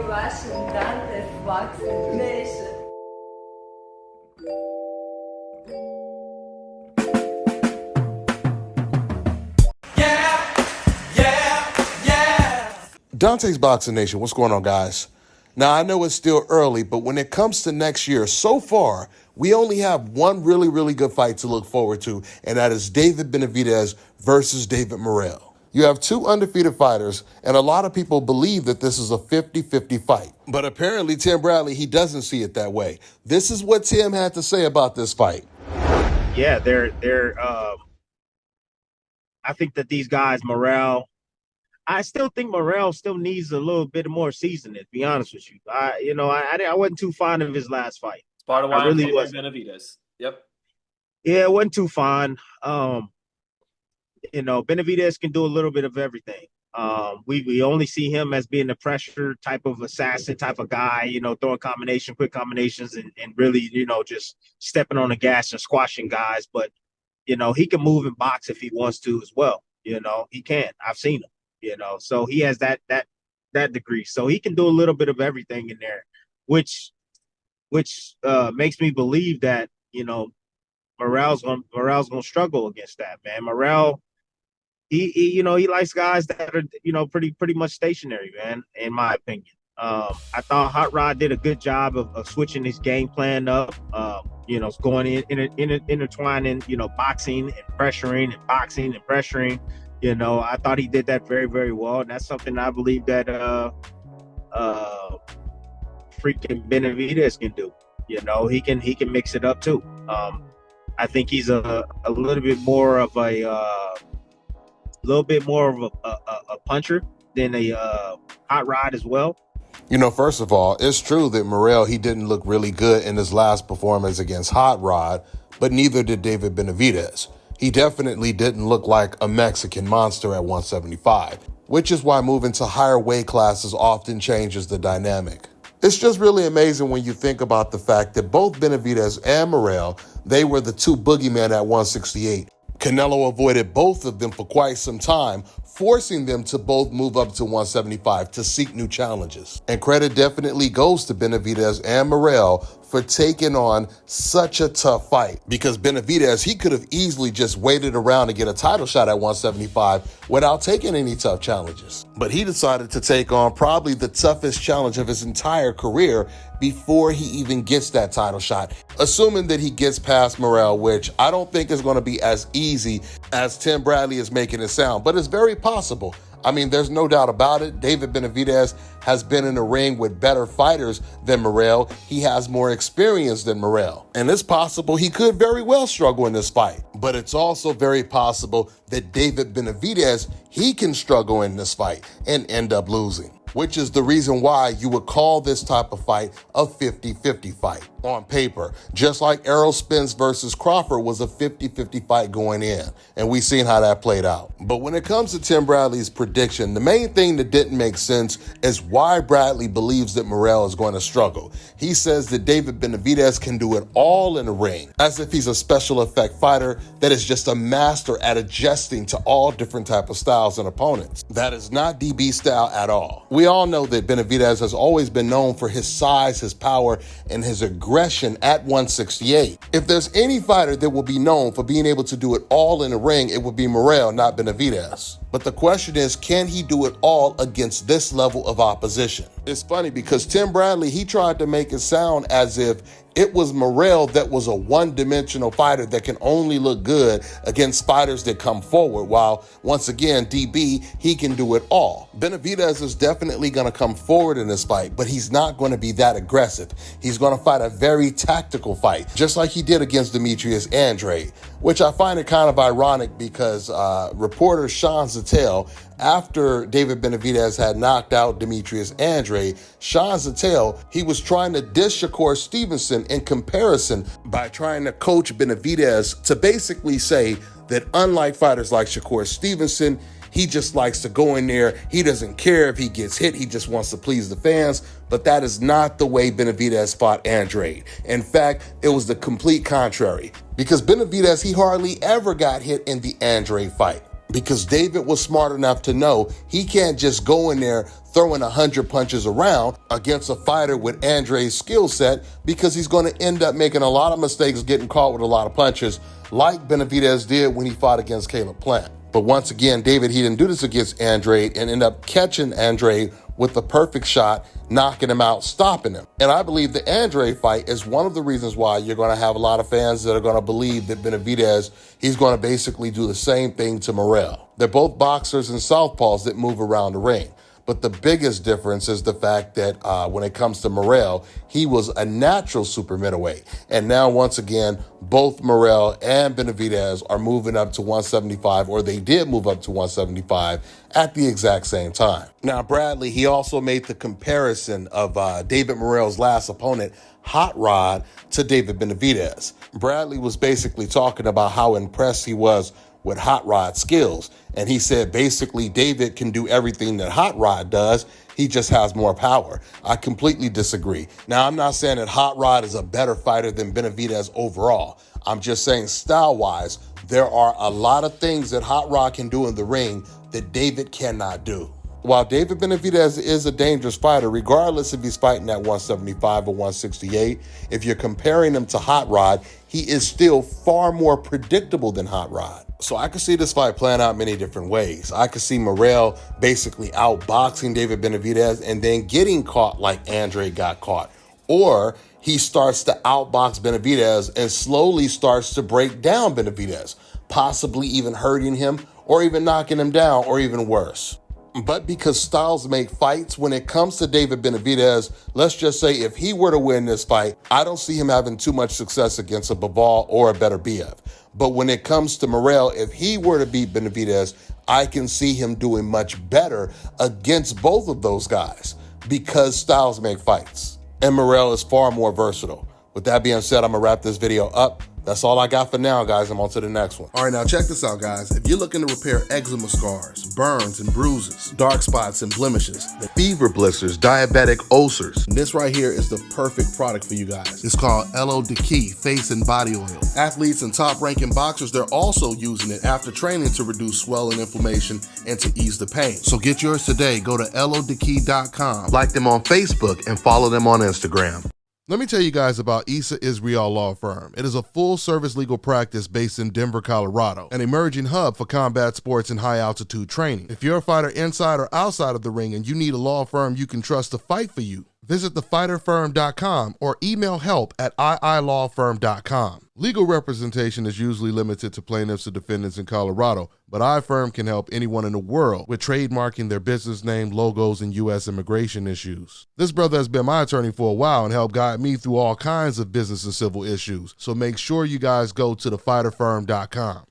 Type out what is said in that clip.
watching Dante's Boxing Nation. Dante's Boxing Nation, what's going on, guys? Now, I know it's still early, but when it comes to next year, so far, we only have one really, really good fight to look forward to, and that is David Benavidez versus David Morel. You have two undefeated fighters, and a lot of people believe that this is a 50-50 fight. But apparently, Tim Bradley, he doesn't see it that way. This is what Tim had to say about this fight. Yeah, I think that these guys, Morel, I still think Morel still needs a little bit more seasoning, to be honest with you. I wasn't too fond of his last fight. It's part of why I really I'm was. Benavidez. Yep. Yeah, it wasn't too fond. Benavidez can do a little bit of everything. We only see him as being a pressure type of assassin type of guy, throwing quick combinations and really, just stepping on the gas and squashing guys. But, he can move and box if he wants to as well. He can. I've seen him. So he has that degree. So he can do a little bit of everything in there, which makes me believe that, Morel's gonna struggle against that, man. Morel, he likes guys that are, pretty much stationary, man, in my opinion. I thought Hot Rod did a good job of switching his game plan up, going intertwining, boxing and pressuring and boxing and pressuring. I thought he did that very, very well, and that's something I believe that freaking Benavidez can do. He can mix it up too. I think he's a little bit more of a puncher than a Hot Rod as well. First of all, it's true that Morel, he didn't look really good in his last performance against Hot Rod, but neither did David Benavidez. He definitely didn't look like a Mexican monster at 175, which is why moving to higher weight classes often changes the dynamic. It's just really amazing when you think about the fact that both Benavidez and Morel, they were the two boogeymen at 168. Canelo avoided both of them for quite some time, forcing them to both move up to 175 to seek new challenges. And credit definitely goes to Benavidez and Morel for taking on such a tough fight, because Benavidez, he could have easily just waited around to get a title shot at 175 without taking any tough challenges. But he decided to take on probably the toughest challenge of his entire career before he even gets that title shot, assuming that he gets past Morel, which I don't think is going to be as easy as Tim Bradley is making it sound, but it's very possible. I mean, there's no doubt about it. David Benavidez has been in the ring with better fighters than Morel. He has more experience than Morel. And it's possible he could very well struggle in this fight. But it's also very possible that David Benavidez, he can struggle in this fight and end up losing, which is the reason why you would call this type of fight a 50-50 fight on paper. Just like Errol Spence versus Crawford was a 50-50 fight going in, and we've seen how that played out. But when it comes to Tim Bradley's prediction, the main thing that didn't make sense is why Bradley believes that Morel is going to struggle. He says that David Benavidez can do it all in the ring, as if he's a special effect fighter that is just a master at adjusting to all different type of styles and opponents. That is not DB style at all. We all know that Benavidez has always been known for his size, his power, and his aggression at 168. If there's any fighter that will be known for being able to do it all in the ring, it would be Morel, not Benavidez. But the question is, can he do it all against this level of opposition? It's funny because Tim Bradley, he tried to make it sound as if it was Morel that was a one-dimensional fighter that can only look good against fighters that come forward, while, once again, DB, he can do it all. Benavidez is definitely going to come forward in this fight, but he's not going to be that aggressive. He's going to fight a very tactical fight, just like he did against Demetrius Andrade, which I find it kind of ironic because reporter Sean Zattel, after David Benavidez had knocked out Demetrius Andrade, Sean Zattel, he was trying to diss Shakur Stevenson in comparison by trying to coach Benavidez to basically say that unlike fighters like Shakur Stevenson, he just likes to go in there. He doesn't care if he gets hit. He just wants to please the fans. But that is not the way Benavidez fought Andrade. In fact, it was the complete contrary, because Benavidez, he hardly ever got hit in the Andrade fight. because David was smart enough to know he can't just go in there throwing 100 punches around against a fighter with Andre's skill set, because he's going to end up making a lot of mistakes, getting caught with a lot of punches, like Benavidez did when he fought against Caleb Plant. But once again, David, he didn't do this against Andre and end up catching Andre with the perfect shot, knocking him out, stopping him. And I believe the Andre fight is one of the reasons why you're going to have a lot of fans that are going to believe that Benavidez, he's going to basically do the same thing to Morel. They're both boxers and southpaws that move around the ring. But the biggest difference is the fact that when it comes to Morel, he was a natural super middleweight. And now, once again, both Morel and Benavidez are moving up to 175, or they did move up to 175 at the exact same time. Now, Bradley, he also made the comparison of David Morrell's last opponent, Hot Rod, to David Benavidez. Bradley was basically talking about how impressed he was with Hot Rod's skills. And he said basically David can do everything that Hot Rod does. He just has more power. I completely disagree. Now, I'm not saying that Hot Rod is a better fighter than Benavidez overall. I'm just saying style-wise, there are a lot of things that Hot Rod can do in the ring that David cannot do. While David Benavidez is a dangerous fighter, regardless if he's fighting at 175 or 168, if you're comparing him to Hot Rod, he is still far more predictable than Hot Rod. So I could see this fight playing out many different ways. I could see Morel basically outboxing David Benavidez and then getting caught like Andre got caught. Or he starts to outbox Benavidez and slowly starts to break down Benavidez, possibly even hurting him or even knocking him down, or even worse. But because styles make fights, when it comes to David Benavidez, let's just say if he were to win this fight, I don't see him having too much success against a Bivol or a better BF. But when it comes to Morel, if he were to beat Benavidez, I can see him doing much better against both of those guys, because styles make fights. And Morel is far more versatile. With that being said, I'm going to wrap this video up. That's all I got for now, guys. I'm on to the next one. All right, now check this out, guys. If you're looking to repair eczema scars, burns and bruises, dark spots and blemishes, Fever blisters, diabetic ulcers, this right here is the perfect product for you guys. It's called Elo Key Face and Body Oil. Athletes and top-ranking boxers, they're also using it after training to reduce swelling, inflammation, and to ease the pain. So get yours today. Go to elodekey.com. like them on Facebook, and follow them on Instagram. Let me tell you guys about Issa Israel Law Firm. It is a full-service legal practice based in Denver, Colorado, an emerging hub for combat sports and high-altitude training. If you're a fighter inside or outside of the ring and you need a law firm you can trust to fight for you, visit thefighterfirm.com or email help@iilawfirm.com. Legal representation is usually limited to plaintiffs or defendants in Colorado, but iFirm can help anyone in the world with trademarking their business name, logos, and U.S. immigration issues. This brother has been my attorney for a while and helped guide me through all kinds of business and civil issues, so make sure you guys go to thefighterfirm.com.